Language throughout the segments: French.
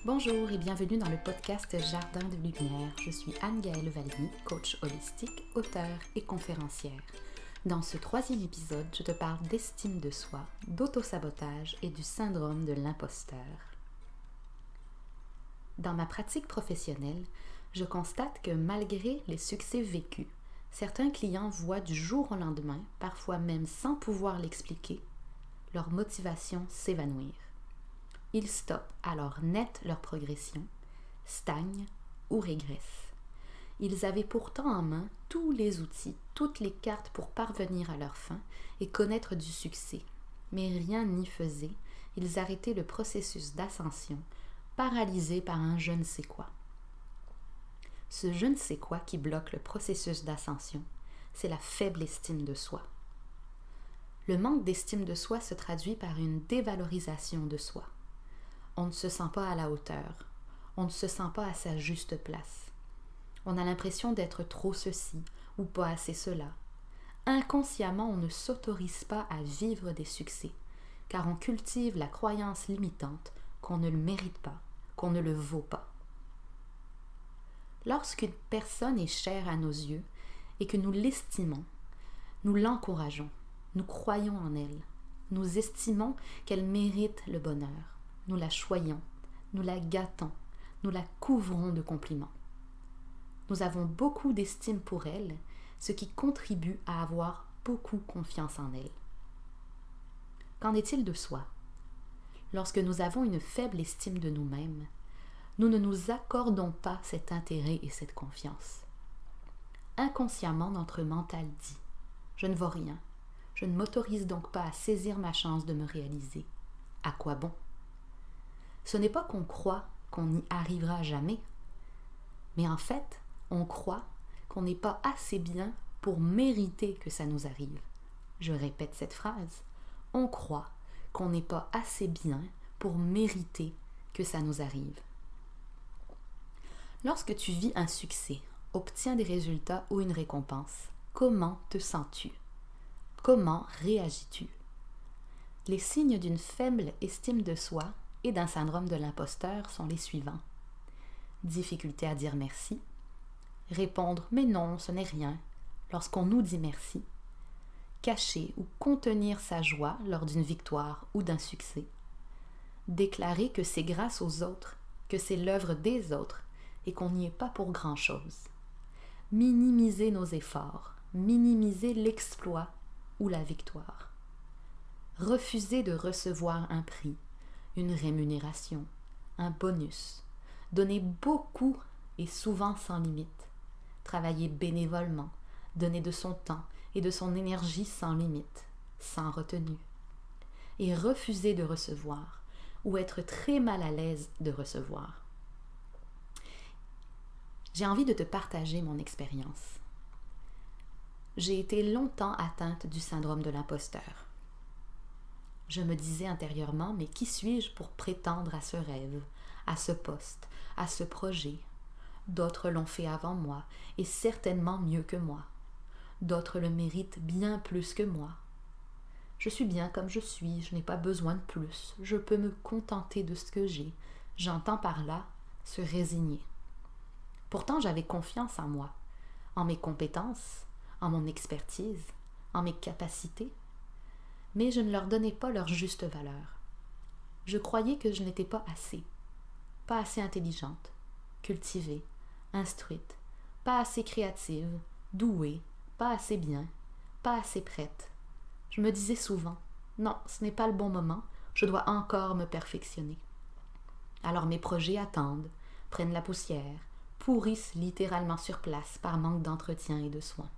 Bonjour et bienvenue dans le podcast Jardin de Lumière. Je suis Anne-Gaëlle Valmy, coach holistique, auteure et conférencière. Dans ce 3e épisode, je te parle d'estime de soi, d'autosabotage et du syndrome de l'imposteur. Dans ma pratique professionnelle, je constate que malgré les succès vécus, certains clients voient du jour au lendemain, parfois même sans pouvoir l'expliquer, leur motivation s'évanouir. Ils stoppent alors net leur progression, stagnent ou régressent. Ils avaient pourtant en main tous les outils, toutes les cartes pour parvenir à leur fin et connaître du succès. Mais rien n'y faisait, ils arrêtaient le processus d'ascension, paralysés par un je ne sais quoi. Ce je ne sais quoi qui bloque le processus d'ascension, c'est la faible estime de soi. Le manque d'estime de soi se traduit par une dévalorisation de soi. On ne se sent pas à la hauteur, on ne se sent pas à sa juste place. On a l'impression d'être trop ceci ou pas assez cela. Inconsciemment, on ne s'autorise pas à vivre des succès, car on cultive la croyance limitante qu'on ne le mérite pas, qu'on ne le vaut pas. Lorsqu'une personne est chère à nos yeux et que nous l'estimons, nous l'encourageons, nous croyons en elle, nous estimons qu'elle mérite le bonheur. Nous la choyons, nous la gâtons, nous la couvrons de compliments. Nous avons beaucoup d'estime pour elle, ce qui contribue à avoir beaucoup confiance en elle. Qu'en est-il de soi? Lorsque nous avons une faible estime de nous-mêmes, nous ne nous accordons pas cet intérêt et cette confiance. Inconsciemment, notre mental dit « Je ne vaux rien, je ne m'autorise donc pas à saisir ma chance de me réaliser. À quoi bon ?» Ce n'est pas qu'on croit qu'on n'y arrivera jamais, mais en fait, on croit qu'on n'est pas assez bien pour mériter que ça nous arrive. Je répète cette phrase. On croit qu'on n'est pas assez bien pour mériter que ça nous arrive. Lorsque tu vis un succès, obtiens des résultats ou une récompense, comment te sens-tu? Comment réagis-tu? Les signes d'une faible estime de soi et d'un syndrome de l'imposteur sont les suivants. Difficulté à dire merci, répondre « mais non, ce n'est rien » lorsqu'on nous dit merci, cacher ou contenir sa joie lors d'une victoire ou d'un succès, déclarer que c'est grâce aux autres, que c'est l'œuvre des autres et qu'on n'y est pas pour grand-chose, minimiser nos efforts, minimiser l'exploit ou la victoire, refuser de recevoir un prix, une rémunération, un bonus, donner beaucoup et souvent sans limite, travailler bénévolement, donner de son temps et de son énergie sans limite, sans retenue, et refuser de recevoir ou être très mal à l'aise de recevoir. J'ai envie de te partager mon expérience. J'ai été longtemps atteinte du syndrome de l'imposteur. Je me disais intérieurement, mais qui suis-je pour prétendre à ce rêve, à ce poste, à ce projet? D'autres l'ont fait avant moi, et certainement mieux que moi. D'autres le méritent bien plus que moi. Je suis bien comme je suis, je n'ai pas besoin de plus, je peux me contenter de ce que j'ai. J'entends par là se résigner. Pourtant, j'avais confiance en moi, en mes compétences, en mon expertise, en mes capacités. Mais je ne leur donnais pas leur juste valeur. Je croyais que je n'étais pas assez intelligente, cultivée, instruite, pas assez créative, douée, pas assez bien, pas assez prête. Je me disais souvent, non, ce n'est pas le bon moment, je dois encore me perfectionner. Alors mes projets attendent, prennent la poussière, pourrissent littéralement sur place par manque d'entretien et de soins.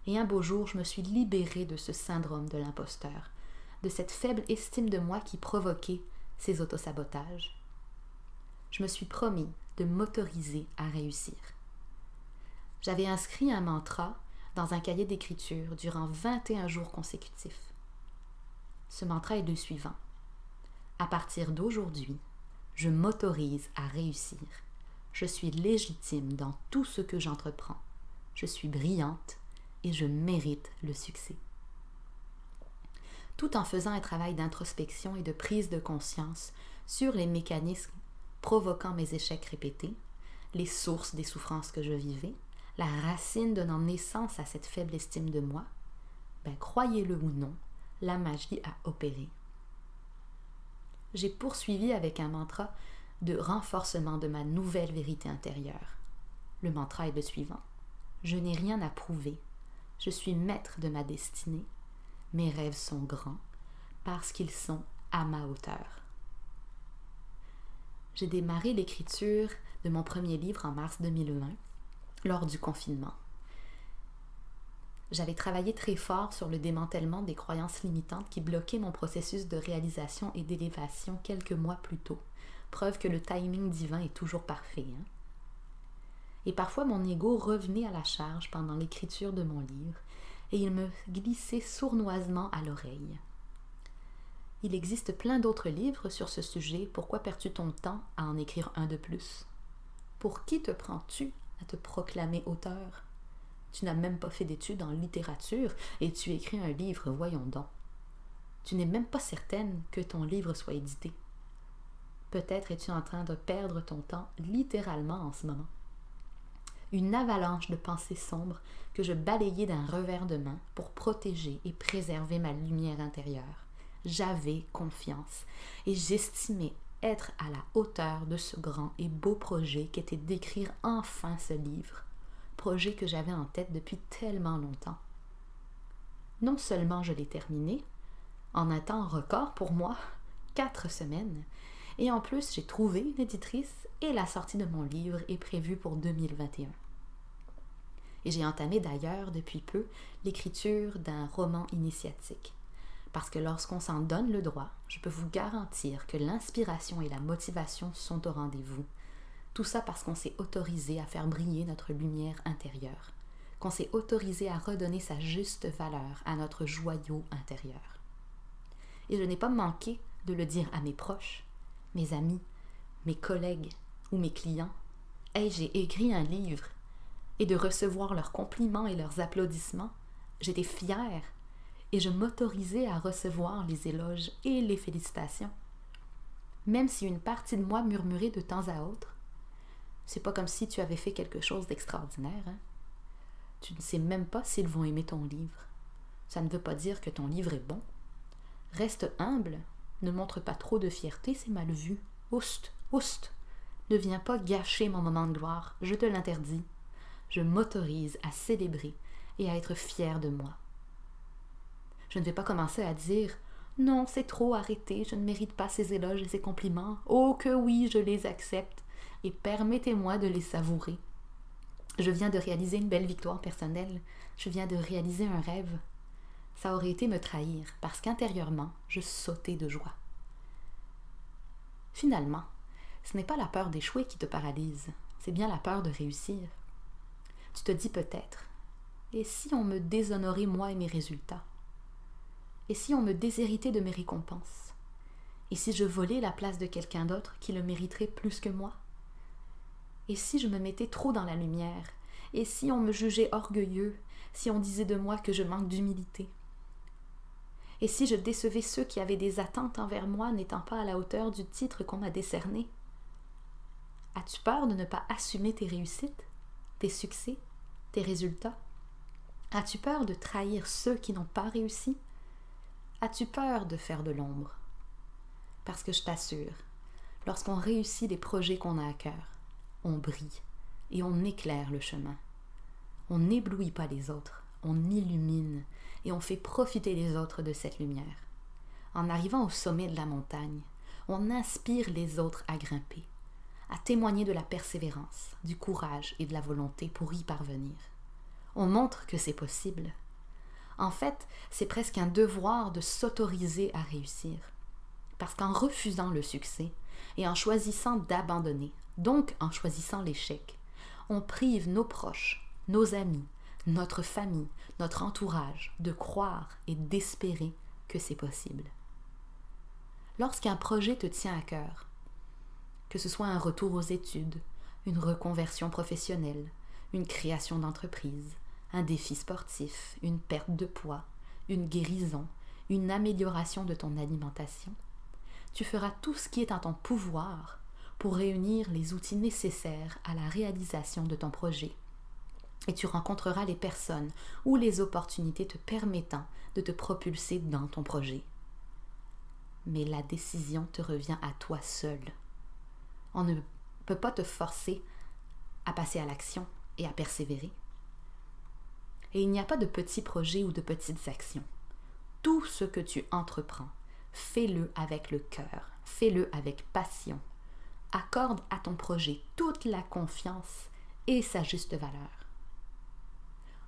Et un beau jour, je me suis libérée de ce syndrome de l'imposteur, de cette faible estime de moi qui provoquait ces autosabotages. Je me suis promis de m'autoriser à réussir. J'avais inscrit un mantra dans un cahier d'écriture durant 21 jours consécutifs. Ce mantra est le suivant. À partir d'aujourd'hui, je m'autorise à réussir. Je suis légitime dans tout ce que j'entreprends. Je suis brillante et je mérite le succès. Tout en faisant un travail d'introspection et de prise de conscience sur les mécanismes provoquant mes échecs répétés, les sources des souffrances que je vivais, la racine donnant naissance à cette faible estime de moi, croyez-le ou non, la magie a opéré. J'ai poursuivi avec un mantra de renforcement de ma nouvelle vérité intérieure. Le mantra est le suivant. Je n'ai rien à prouver. Je suis maître de ma destinée. Mes rêves sont grands parce qu'ils sont à ma hauteur. J'ai démarré l'écriture de mon premier livre en mars 2020, lors du confinement. J'avais travaillé très fort sur le démantèlement des croyances limitantes qui bloquaient mon processus de réalisation et d'élévation quelques mois plus tôt. Preuve que le timing divin est toujours parfait. Et parfois, mon ego revenait à la charge pendant l'écriture de mon livre et il me glissait sournoisement à l'oreille. Il existe plein d'autres livres sur ce sujet. Pourquoi perds-tu ton temps à en écrire un de plus? Pour qui te prends-tu à te proclamer auteur? Tu n'as même pas fait d'études en littérature et tu écris un livre, voyons donc. Tu n'es même pas certaine que ton livre soit édité. Peut-être es-tu en train de perdre ton temps littéralement en ce moment. Une avalanche de pensées sombres que je balayais d'un revers de main pour protéger et préserver ma lumière intérieure. J'avais confiance et j'estimais être à la hauteur de ce grand et beau projet qu'était d'écrire enfin ce livre, projet que j'avais en tête depuis tellement longtemps. Non seulement je l'ai terminé, en un temps record pour moi, 4 semaines, et en plus j'ai trouvé une éditrice et la sortie de mon livre est prévue pour 2021. Et j'ai entamé d'ailleurs depuis peu l'écriture d'un roman initiatique. Parce que lorsqu'on s'en donne le droit, je peux vous garantir que l'inspiration et la motivation sont au rendez-vous. Tout ça parce qu'on s'est autorisé à faire briller notre lumière intérieure, qu'on s'est autorisé à redonner sa juste valeur à notre joyau intérieur. Et je n'ai pas manqué de le dire à mes proches, mes amis, mes collègues ou mes clients. « Hey, j'ai écrit un livre !» Et de recevoir leurs compliments et leurs applaudissements, j'étais fière et je m'autorisais à recevoir les éloges et les félicitations. Même si une partie de moi murmurait de temps à autre, c'est pas comme si tu avais fait quelque chose d'extraordinaire. Tu ne sais même pas s'ils vont aimer ton livre. Ça ne veut pas dire que ton livre est bon. Reste humble, ne montre pas trop de fierté, c'est mal vu. Oust, oust, ne viens pas gâcher mon moment de gloire, je te l'interdis. Je m'autorise à célébrer et à être fière de moi. Je ne vais pas commencer à dire « Non, c'est trop, arrêtez, je ne mérite pas ces éloges et ces compliments. Oh que oui, je les accepte et permettez-moi de les savourer. Je viens de réaliser une belle victoire personnelle. Je viens de réaliser un rêve. » Ça aurait été me trahir parce qu'intérieurement, je sautais de joie. Finalement, ce n'est pas la peur d'échouer qui te paralyse, c'est bien la peur de réussir. Tu te dis peut-être, et si on me déshonorait moi et mes résultats? Et si on me déshéritait de mes récompenses? Et si je volais la place de quelqu'un d'autre qui le mériterait plus que moi? Et si je me mettais trop dans la lumière? Et si on me jugeait orgueilleux? Si on disait de moi que je manque d'humilité? Et si je décevais ceux qui avaient des attentes envers moi n'étant pas à la hauteur du titre qu'on m'a décerné? As-tu peur de ne pas assumer tes réussites, tes succès, tes résultats? As-tu peur de trahir ceux qui n'ont pas réussi? As-tu peur de faire de l'ombre? Parce que je t'assure, lorsqu'on réussit les projets qu'on a à cœur, on brille et on éclaire le chemin. On n'éblouit pas les autres, on illumine et on fait profiter les autres de cette lumière. En arrivant au sommet de la montagne, on inspire les autres à grimper, à témoigner de la persévérance, du courage et de la volonté pour y parvenir. On montre que c'est possible. En fait, c'est presque un devoir de s'autoriser à réussir. Parce qu'en refusant le succès et en choisissant d'abandonner, donc en choisissant l'échec, on prive nos proches, nos amis, notre famille, notre entourage de croire et d'espérer que c'est possible. Lorsqu'un projet te tient à cœur, que ce soit un retour aux études, une reconversion professionnelle, une création d'entreprise, un défi sportif, une perte de poids, une guérison, une amélioration de ton alimentation, tu feras tout ce qui est en ton pouvoir pour réunir les outils nécessaires à la réalisation de ton projet. Et tu rencontreras les personnes ou les opportunités te permettant de te propulser dans ton projet. Mais la décision te revient à toi seul. On ne peut pas te forcer à passer à l'action et à persévérer. Et il n'y a pas de petits projets ou de petites actions. Tout ce que tu entreprends, fais-le avec le cœur, fais-le avec passion. Accorde à ton projet toute la confiance et sa juste valeur,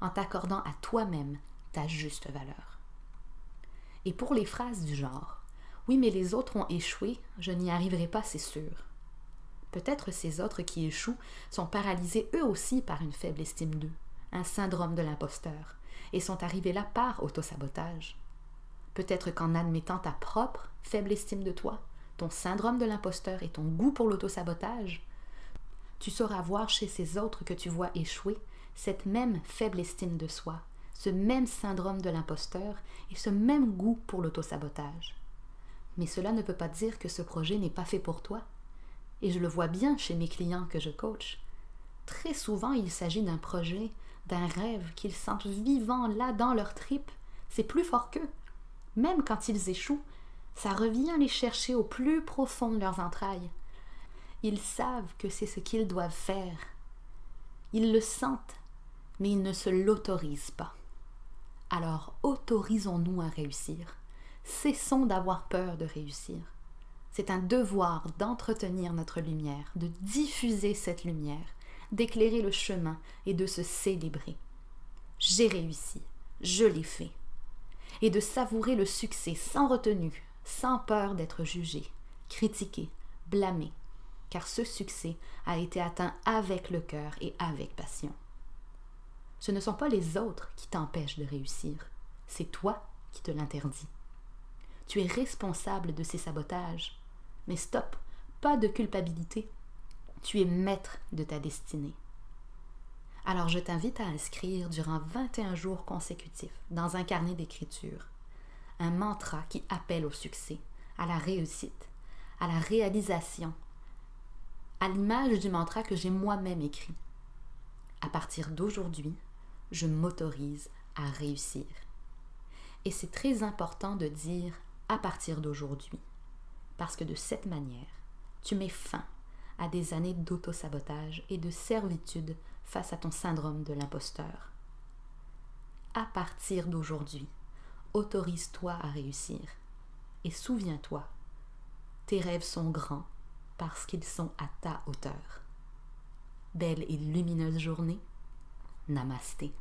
en t'accordant à toi-même ta juste valeur. Et pour les phrases du genre « Oui, mais les autres ont échoué, je n'y arriverai pas, c'est sûr ». Peut-être ces autres qui échouent sont paralysés eux aussi par une faible estime d'eux, un syndrome de l'imposteur, et sont arrivés là par autosabotage. Peut-être qu'en admettant ta propre faible estime de toi, ton syndrome de l'imposteur et ton goût pour l'autosabotage, tu sauras voir chez ces autres que tu vois échouer cette même faible estime de soi, ce même syndrome de l'imposteur et ce même goût pour l'autosabotage. Mais cela ne peut pas dire que ce projet n'est pas fait pour toi. Et je le vois bien chez mes clients que je coach. Très souvent, il s'agit d'un projet, d'un rêve qu'ils sentent vivant là dans leur tripes. C'est plus fort qu'eux. Même quand ils échouent, ça revient les chercher au plus profond de leurs entrailles. Ils savent que c'est ce qu'ils doivent faire. Ils le sentent, mais ils ne se l'autorisent pas. Alors, autorisons-nous à réussir. Cessons d'avoir peur de réussir. C'est un devoir d'entretenir notre lumière, de diffuser cette lumière, d'éclairer le chemin et de se célébrer. J'ai réussi, je l'ai fait. Et de savourer le succès sans retenue, sans peur d'être jugé, critiqué, blâmé, car ce succès a été atteint avec le cœur et avec passion. Ce ne sont pas les autres qui t'empêchent de réussir, c'est toi qui te l'interdis. Tu es responsable de ces sabotages. Mais stop, pas de culpabilité. Tu es maître de ta destinée. Alors je t'invite à inscrire durant 21 jours consécutifs dans un carnet d'écriture un mantra qui appelle au succès, à la réussite, à la réalisation, à l'image du mantra que j'ai moi-même écrit. À partir d'aujourd'hui, je m'autorise à réussir. Et c'est très important de dire à partir d'aujourd'hui. Parce que de cette manière, tu mets fin à des années d'autosabotage et de servitude face à ton syndrome de l'imposteur. À partir d'aujourd'hui, autorise-toi à réussir et souviens-toi, tes rêves sont grands parce qu'ils sont à ta hauteur. Belle et lumineuse journée. Namasté.